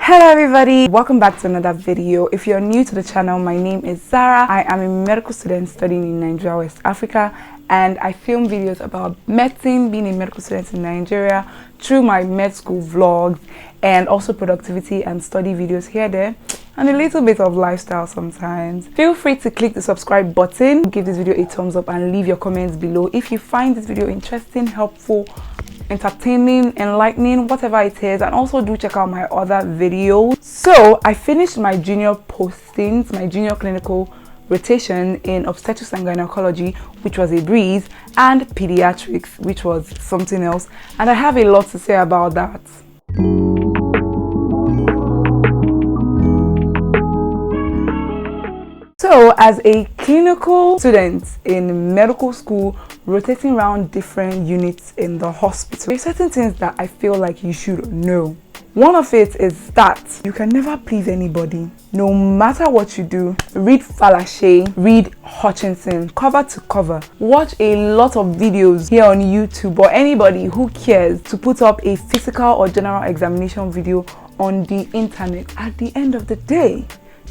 Hello everybody, welcome back to another video. If you're new to the channel, my name is Zara. I am a medical student studying in Nigeria, West Africa, and I film videos about medicine, being a medical student in Nigeria through my med school vlogs, and also productivity and study videos here, there, and a little bit of lifestyle sometimes. Feel free to click the subscribe button, give this video a thumbs up, and leave your comments below if you find this video interesting, helpful, entertaining, enlightening, whatever it is. And also do check out my other videos. So I finished my junior postings, my junior clinical rotation in obstetrics and gynecology, which was a breeze, and pediatrics, which was something else, and I have a lot to say about that. So as a clinical student in medical school, rotating around different units in the hospital, there are certain things that I feel like you should know. One of it is that you can never please anybody. No matter what you do, read Falashe, read Hutchinson, cover to cover. Watch a lot of videos here on YouTube, or anybody who cares to put up a physical or general examination video on the internet. At the end of the day,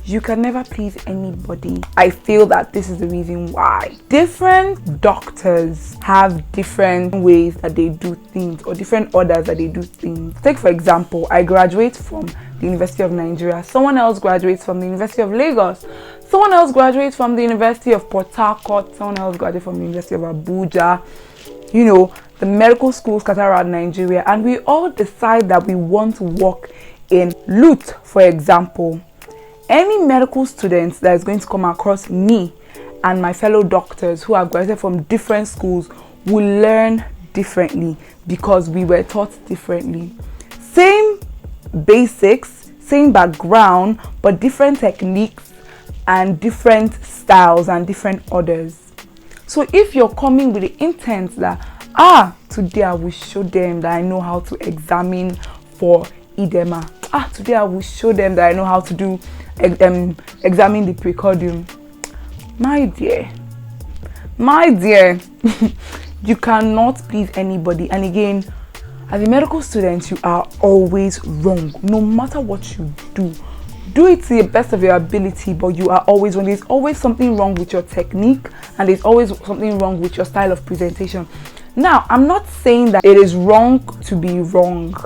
you can never please anybody. I feel that this is the reason why different doctors have different ways that they do things, or different orders that they do things. Take for example, I graduate from the University of Nigeria, someone else graduates from the University of Lagos, someone else graduates from the University of Port Harcourt, someone else graduates from the University of Abuja. You know, the medical schools scatter around Nigeria, and we all decide that we want to work in LUT, for example. Any medical students that is going to come across me and my fellow doctors who have graduated from different schools will learn differently because we were taught differently. Same basics, same background, but different techniques and different styles and different orders. So if you're coming with the intent that, today I will show them that I know how to examine for edema. Today I will show them that I know how to do examine the precordium. My dear, you cannot please anybody. And again, as a medical student, you are always wrong. No matter what you do it to the best of your ability, but you are always wrong. There's always something wrong with your technique, and there's always something wrong with your style of presentation. Now, I'm not saying that it is wrong to be wrong,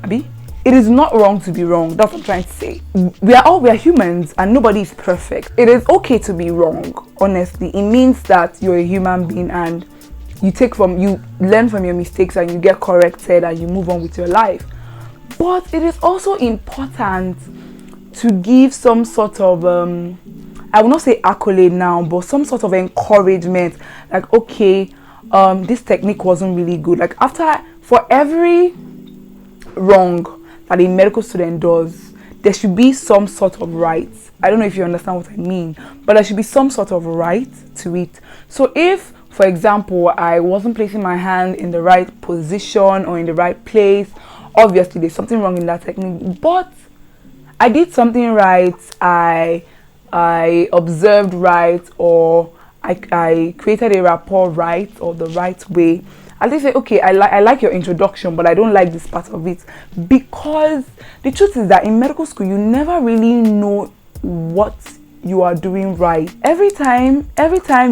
Abi. It is not wrong to be wrong. That's what I'm trying to say. We are humans, and nobody is perfect. It is okay to be wrong, honestly. It means that you're a human being, and you learn from your mistakes, and you get corrected, and you move on with your life. But it is also important to give some sort of I will not say accolade now, but some sort of encouragement. Like, okay, this technique wasn't really good. Like, for every wrong that a medical student does, there should be some sort of right. I don't know if you understand what I mean, but there should be some sort of right to it. So if, for example, I wasn't placing my hand in the right position or in the right place, obviously there's something wrong in that technique. But I did something right, I observed right, or I created a rapport right, or the right way. At least say, okay, I like your introduction, but I don't like this part of it. Because the truth is that in medical school, you never really know what you are doing right. Every time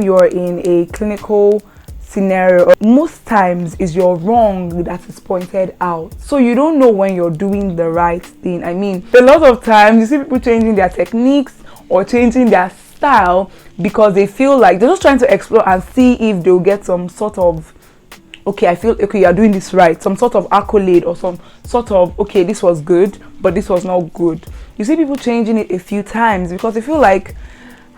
you're in a clinical scenario, most times is your wrong that is pointed out. So you don't know when you're doing the right thing. I mean, a lot of times you see people changing their techniques or changing their style because they feel like they're just trying to explore and see if they'll get some sort of, okay, I feel okay, you're doing this right, some sort of accolade, or some sort of, okay, this was good, but this was not good. You see people changing it a few times because they feel like,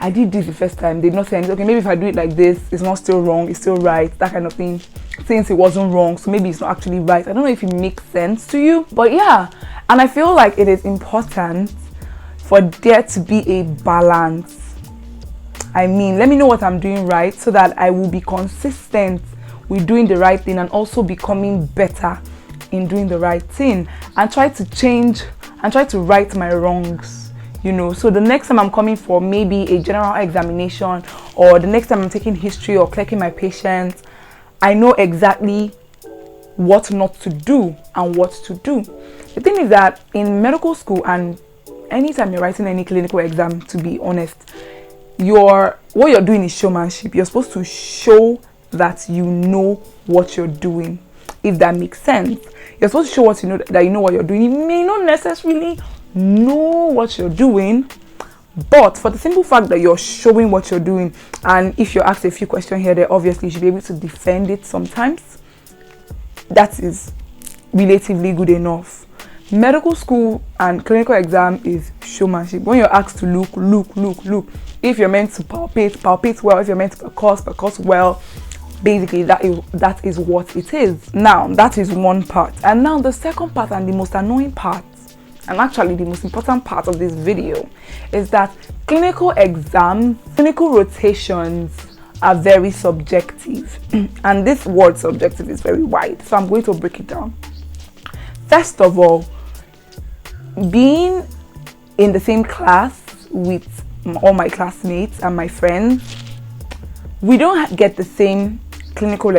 I did this the first time, they've not said, okay, maybe if I do it like this, it's not still wrong, it's still right, that kind of thing, since it wasn't wrong, so maybe it's not actually right. I don't know if it makes sense to you, but yeah. And I feel like it is important for there to be a balance. I mean, let me know what I'm doing right so that I will be consistent with doing the right thing, and also becoming better in doing the right thing, and try to change and try to right my wrongs, you know. So the next time I'm coming for maybe a general examination, or the next time I'm taking history or clerking my patients, I know exactly what not to do and what to do. The thing is that in medical school, and anytime you're writing any clinical exam, to be honest, what you're doing is showmanship. You're supposed to show that you know what you're doing, if that makes sense. You're supposed to show what you know, that you know what you're doing. You may not necessarily know what you're doing, but for the simple fact that you're showing what you're doing, and if you're asked a few questions here, there obviously you should be able to defend it sometimes. That is relatively good enough. Medical school and clinical exam is showmanship. When you're asked to look. If you're meant to palpate well. If you're meant to percuss well. Basically, that is what it is. Now, that is one part. And now the second part, and the most annoying part, and actually the most important part of this video, is that clinical exams, clinical rotations are very subjective. And this word subjective is very wide. So I'm going to break it down. First of all, being in the same class with all my classmates and my friends, we don't get the same clinical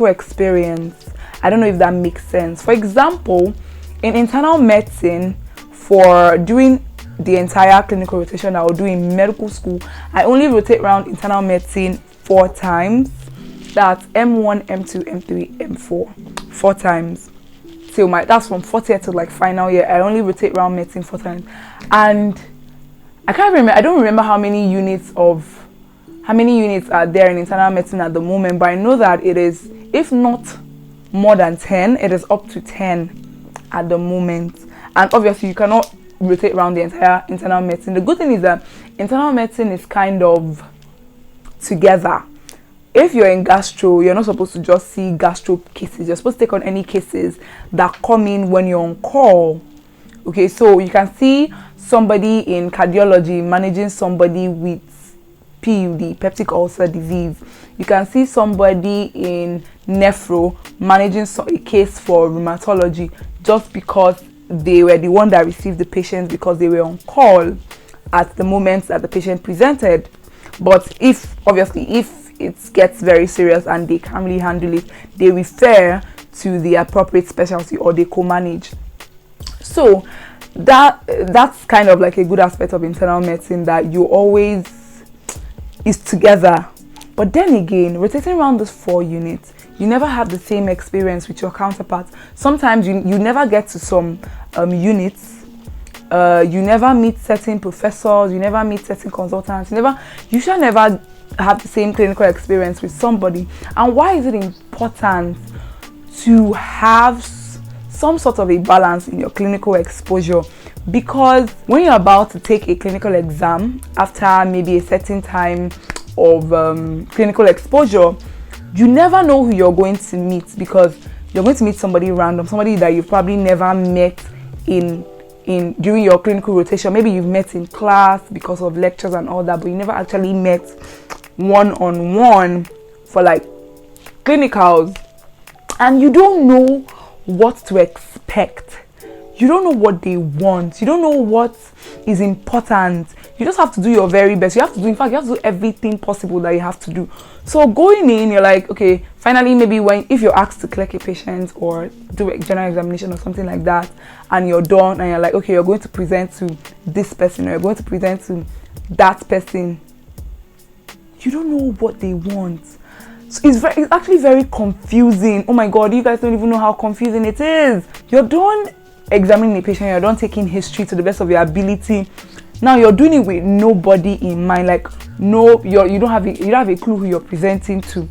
experience. I don't know if that makes sense. For example, in internal medicine, for doing the entire clinical rotation I will do in medical school, I only rotate around internal medicine 4 times. That's M1, M2, M3, M4. 4 times. So that's from 4th year to like final year. I only rotate around medicine 4 times. And I don't remember how many units are there in internal medicine at the moment, but I know that it is, if not more than 10, it is up to 10 at the moment. And obviously you cannot rotate around the entire internal medicine. The good thing is that internal medicine is kind of together. If you're in gastro, you're not supposed to just see gastro cases. You're supposed to take on any cases that come in when you're on call. Okay, so you can see somebody in cardiology managing somebody with PUD, peptic ulcer disease. You can see somebody in nephro managing a case for rheumatology, just because they were the one that received the patient, because they were on call at the moment that the patient presented. But if it gets very serious and they can't really handle it, they refer to the appropriate specialty, or they co-manage. So that's kind of like a good aspect of internal medicine, that you always is together. But then again, rotating around those 4 units, you never have the same experience with your counterparts. Sometimes you never get to some units. You never meet certain professors, you never meet certain consultants, you shall never have the same clinical experience with somebody. And why is it important to have some sort of a balance in your clinical exposure? Because when you're about to take a clinical exam, after maybe a certain time of clinical exposure, you never know who you're going to meet, because you're going to meet somebody random, somebody that you've probably never met during your clinical rotation. Maybe you've met in class because of lectures and all that, but you never actually met one-on-one for like clinicals, and you don't know what to expect. You don't know what they want. You don't know what is important. You just have to do your very best. You have to do everything possible that you have to do. So going in, you're like, okay, finally, maybe if you're asked to collect a patient or do a general examination or something like that, and you're done, and you're like, okay, you're going to present to this person, or you're going to present to that person. You don't know what they want. So it's actually very confusing. Oh my God, you guys don't even know how confusing it is. You're done examining the patient, you're done taking history to the best of your ability. Now you're doing it with nobody in mind. Like, no, you don't have a clue who you're presenting to,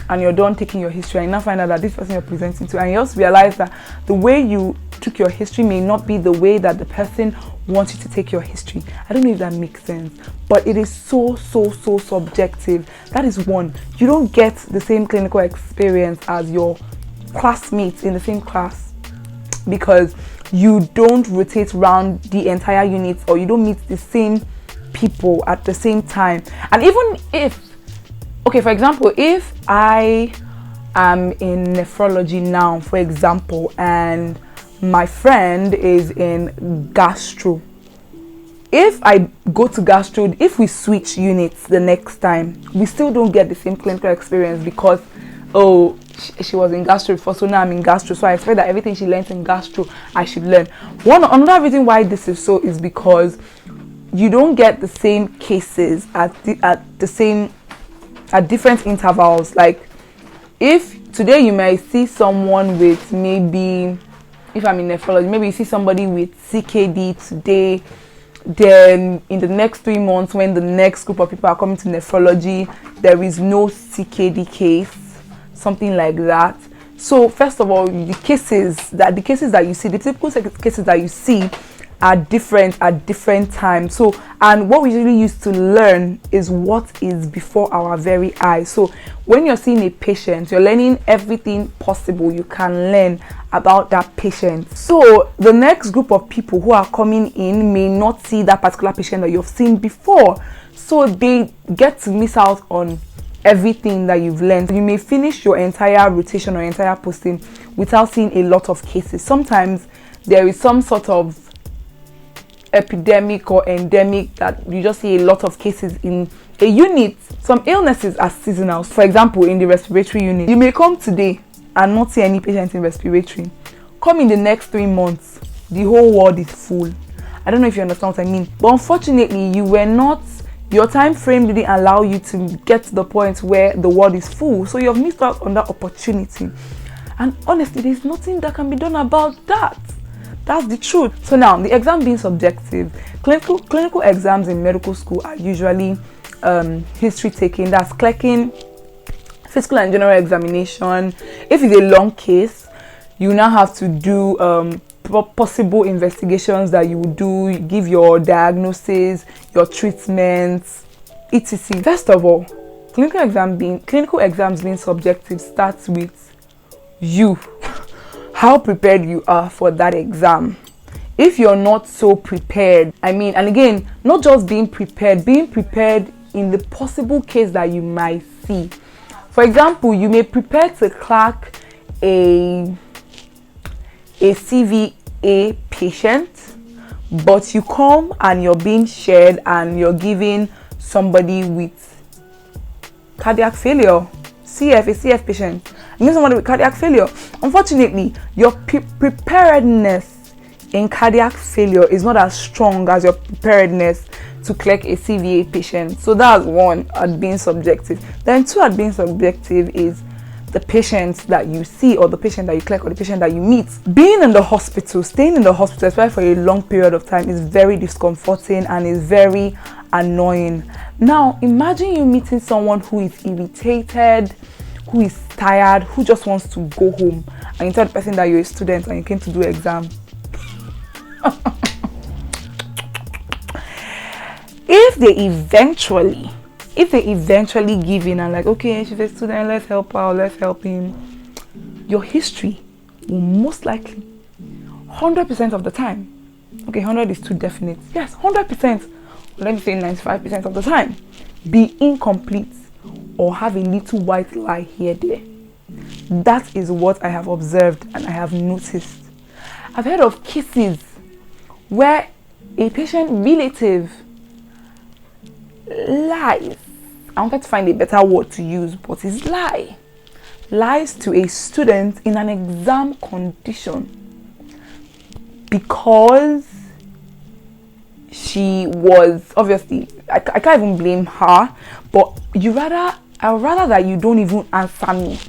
and you're done taking your history, and you now find out that this person you're presenting to, and you also realize that the way you took your history may not be the way that the person wants you to take your history. I don't know if that makes sense, but it is so subjective. That is one. You don't get the same clinical experience as your classmates in the same class, because you don't rotate around the entire unit, or you don't meet the same people at the same time. And even if, okay, for example, if I am in nephrology now, for example, and my friend is in gastro, if I go to gastro, if we switch units the next time, we still don't get the same clinical experience, because she was in gastro before, so now I'm in gastro, so I expect that everything she learns in gastro I should learn. Another reason why this is so is because you don't get the same cases at different intervals. Like, if today you might see someone with, maybe if I'm in nephrology, maybe you see somebody with CKD today, then in the next 3 months, when the next group of people are coming to nephrology, there is no CKD case, something like that. So first of all, the cases that you see, the typical cases that you see are different at different times. So, and what we usually use to learn is what is before our very eyes. So when you're seeing a patient, you're learning everything possible you can learn about that patient. So the next group of people who are coming in may not see that particular patient that you've seen before, so they get to miss out on everything that you've learned. You may finish your entire rotation or entire posting without seeing a lot of cases. Sometimes there is some sort of epidemic or endemic that you just see a lot of cases in a unit. Some illnesses are seasonal. For example, in the respiratory unit, you may come today and not see any patients in respiratory. Come in the next 3 months, the whole ward is full. I don't know if you understand what I mean, but unfortunately your time frame didn't allow you to get to the point where the ward is full, so you've missed out on that opportunity. And honestly, there's nothing that can be done about that. That's the truth. So now, the exam being subjective, clinical exams in medical school are usually history taking, that's clerking, physical and general examination. If it's a long case, you now have to do possible investigations that you would do, give your diagnosis, your treatments, etc. First of all, clinical exams being subjective starts with you. How prepared you are for that exam. If you're not so prepared, and again, not just being prepared in the possible case that you might see. For example, you may prepare to clerk a CVA patient, but you come and you're being shared and you're giving somebody with cardiac failure, a CF patient, somebody with cardiac failure. Unfortunately, your preparedness in cardiac failure is not as strong as your preparedness to clerk a CVA patient. So that's one, at being subjective. Then two, at being subjective is the patient that you see, or the patient that you clerk, or the patient that you meet. Being in the hospital, staying in the hospital, especially for a long period of time, is very discomforting and is very annoying. Now, imagine you meeting someone who is irritated, who is tired, who just wants to go home, and you tell the person that you're a student and you came to do exam. If they eventually give in and like, okay, she's a student, let's help her, let's help him, your history will most likely 100% of the time, okay, 100 is too definite, yes, 100%, let me say 95% of the time, be incomplete or have a little white lie here there. That is what I have observed and I have noticed. I've heard of cases where a patient relative lies. I wanted to find a better word to use, but it's lies to a student in an exam condition because she was obviously, I can't even blame her, but I would rather that you don't even answer me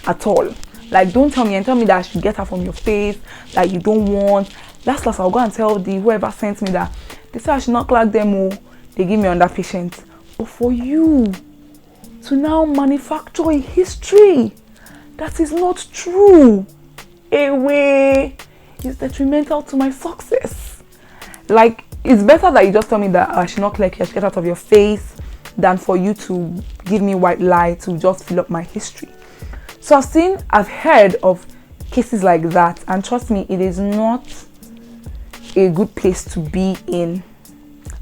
at all. Like, don't tell me and tell me that I should get her from your face, that you don't want. Last I'll go and tell whoever sent me that they say I should not clerk them, or they give me on that patient. But for you to now manufacture a history that is not true, away, is detrimental to my success. Like, it's better that you just tell me that I should not clerk you, I should get out of your face, than for you to give me white lie to just fill up my history. So I've heard of cases like that, and trust me, it is not a good place to be in.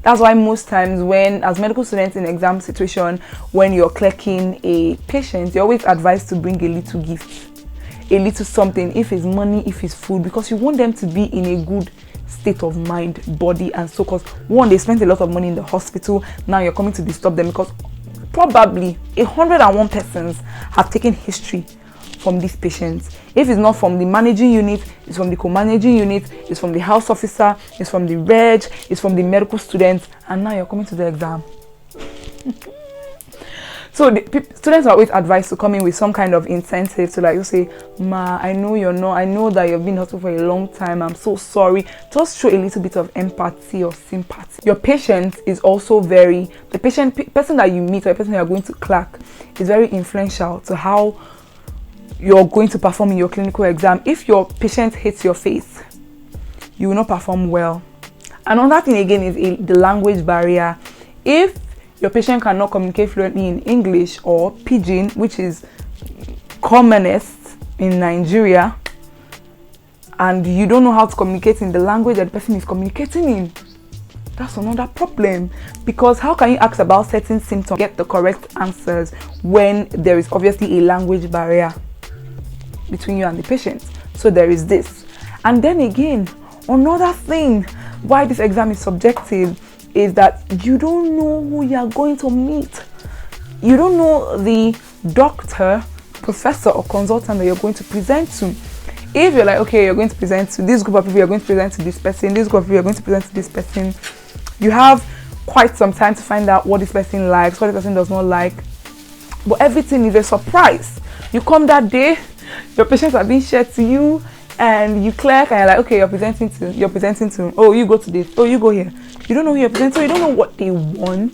That's why most times when, as medical students in exam situation, when you're clerking a patient, you're always advised to bring a little gift, a little something, if it's money, if it's food, because you want them to be in a good state of mind, body and soul. Because one, they spent a lot of money in the hospital, now you're coming to disturb them because probably 101 persons have taken history from these patients. If it's not from the managing unit, it's from the co-managing unit, it's from the house officer, it's from the reg, it's from the medical students, and now you're coming to the exam. So the students are always advised to come in with some kind of incentive to, like, you say, ma, I know you're not, I know that you've been in hospital for a long time, I'm so sorry. Just show a little bit of empathy or sympathy. Your patient is also very, the person that you meet or the person you're going to clerk is very influential to how you're going to perform in your clinical exam. If your patient hates your face, you will not perform well. Another thing again is the language barrier. If your patient cannot communicate fluently in English or Pidgin, which is commonest in Nigeria, and you don't know how to communicate in the language that the person is communicating in, that's another problem. Because how can you ask about certain symptoms, get the correct answers, when there is obviously a language barrier between you and the patient? So there is this. And then again, another thing why this exam is subjective is that you don't know who you are going to meet. You don't know the doctor, professor, or consultant that you're going to present to. If you're like, okay, you're going to present to this group of people, you're going to present to this person, this group of people, you're going to present to this person, you have quite some time to find out what this person likes, what this person does not like. But everything is a surprise. You come that day, your patients are being shared to you, and you clerk, and you're like, okay, you're presenting to, oh, you go to this, oh, you go here. You don't know who you're presenting to, you don't know what they want,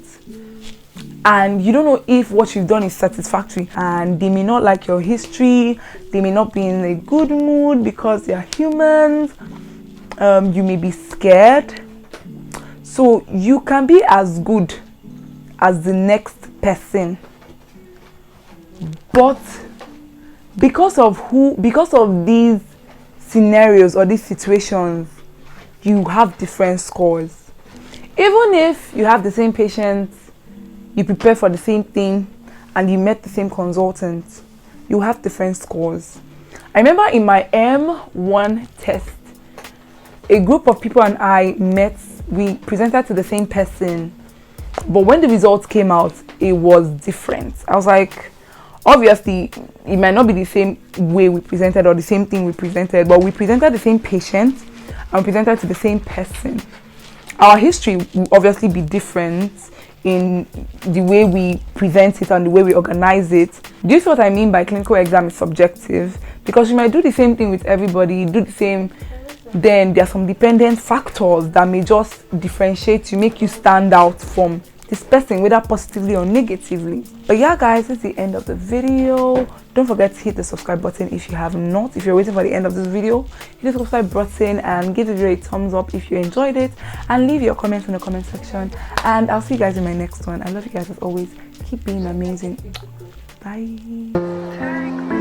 and you don't know if what you've done is satisfactory, and they may not like your history, they may not be in a good mood because they are humans, you may be scared. So you can be as good as the next person, but because of these scenarios or these situations, you have different scores. Even if you have the same patient, you prepare for the same thing, and you met the same consultant, you have different scores. I remember in my M1 test, a group of people and I met, we presented to the same person, but when the results came out, it was different. I was like, obviously, it might not be the same way we presented or the same thing we presented, but we presented the same patient and we presented to the same person. Our history will obviously be different in the way we present it and the way we organize it. Do you see what I mean by clinical exam is subjective? Because you might do the same thing with everybody, do the same, then there are some dependent factors that may just differentiate you, make you stand out from this person, whether positively or negatively. But yeah guys, this is the end of the video. Don't forget to hit the subscribe button if you have not. If you're waiting for the end of this video, hit the subscribe button and give the video a thumbs up if you enjoyed it, and leave your comments in the comment section, and I'll see you guys in my next one. I love you guys as always. Keep being amazing. Bye.